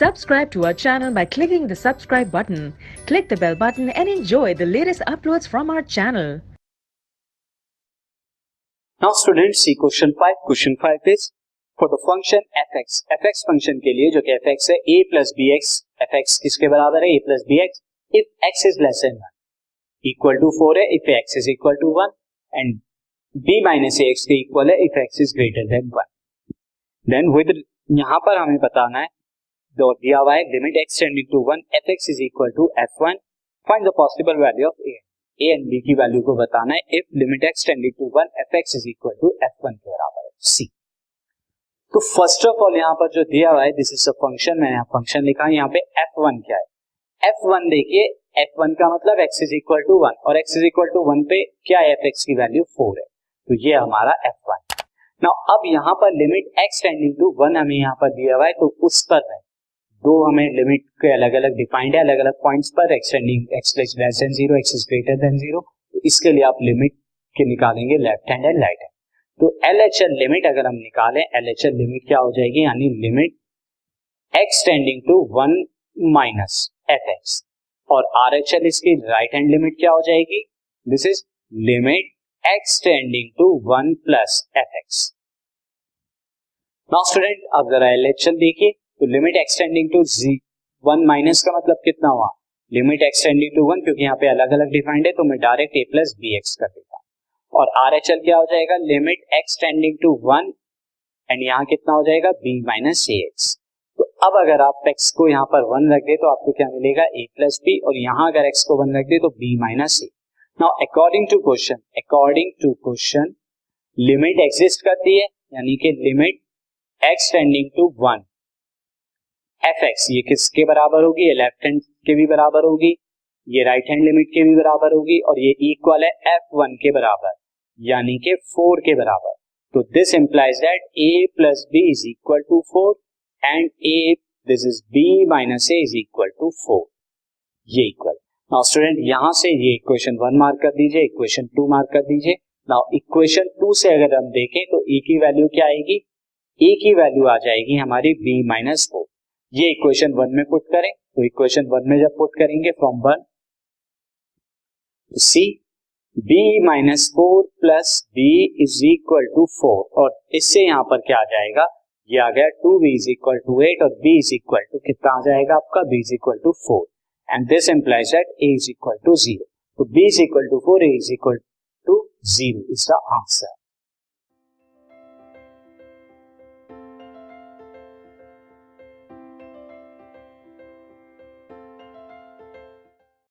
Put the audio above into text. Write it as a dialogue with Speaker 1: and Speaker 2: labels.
Speaker 1: Subscribe to our channel by clicking the subscribe button. Click the bell button and enjoy the latest uploads from our channel.
Speaker 2: Now students, see question 5. Question 5 is for the function fx. fx function के लिए जो कि fx है a plus bx, fx किसके बराबर है a plus bx if x is less than 1 equal to 4 है if x is equal to 1 and b minus ax के equal है if x is greater than 1. Then with यहाँ पर हमें बताना है दिया हुआ है limit x tending to 1 fx is equal to f1. Find the possible value of a and b की वैल्यू को बताना है if limit x tending to 1 fx is equal to f1 के बराबर है c. तो फर्स्ट ऑफ ऑल यहाँ पर जो दिया हुआ है दिस इज अ फंक्शन, मैंने यहाँ फंक्शन लिखा है. यहाँ पे f1 क्या है? f1 देखिए, f1 का मतलब x is equal to 1 और x is equal to 1 पे क्या है fx की वैल्यू 4 है, तो ये हमारा f1. नाउ अब यहाँ पर लिमिट x टेंडिंग टू 1 हमें यहाँ पर दिया हुआ है, तो उस पर है दो हमें लिमिट के अलग अलग डिफाइंड है अलग अलग पॉइंट्स पर x tending x less than 0 x is greater than 0. तो इसके लिए आप लिमिट के निकालेंगे left hand and right hand. तो LHL लिमिट अगर हम निकालें, LHL लिमिट क्या हो जाएगी, यानी limit x tending to 1 minus fx और RHL इसकी राइट हैंड लिमिट क्या हो जाएगी, this is limit x tending to 1 plus fx. Now student अब जरा LHL देखिए, तो limit x tending to 1 minus का मतलब कितना हुआ, लिमिट x टेंडिंग टू 1, क्योंकि यहाँ पे अलग अलग डिफाइंड है तो मैं डायरेक्ट a प्लस bx कर देता हूँ. और RHL क्या हो जाएगा, limit x tending to 1 and यहाँ कितना हो जाएगा b माइनस ax. तो अब अगर आप x को यहाँ पर 1 रख दे तो आपको क्या मिलेगा a प्लस b, और यहाँ अगर x को 1 रख दे तो b minus a. Now according to question limit exist करती है, यानी कि limit x tending to 1 fx ये किसके बराबर होगी, ये लेफ्ट हैंड के भी बराबर होगी, ये राइट हैंड लिमिट के भी बराबर होगी, और ये इक्वल है f1 के बराबर यानी कि 4 के बराबर. तो this implies that a plus b is equal to 4 and a this is b minus a is equal to 4. ये इक्वल. नाउ स्टूडेंट यहां से ये इक्वेशन 1 मार्क कर दीजिए, इक्वेशन 2 मार्क कर दीजिए. नाउ इक्वेशन 2 से अगर हम देखें तो a की वैल्यू क्या आएगी, a की वैल्यू आ जाएगी हमारी b माइनस 4. ये इक्वेशन 1 में पुट करें, तो इक्वेशन 1 में जब पुट करेंगे फ्रॉम 1 सी b minus 4 plus b is equal to 4, और इससे यहां पर क्या आ जाएगा, ये आ गया 2b इज इक्वल टू 8 और b इज इक्वल टू कितना आ जाएगा आपका, b is equal to 4 and this implies that a is equal to 0. तो b is equal to 4 a is equal to 0 is the answer.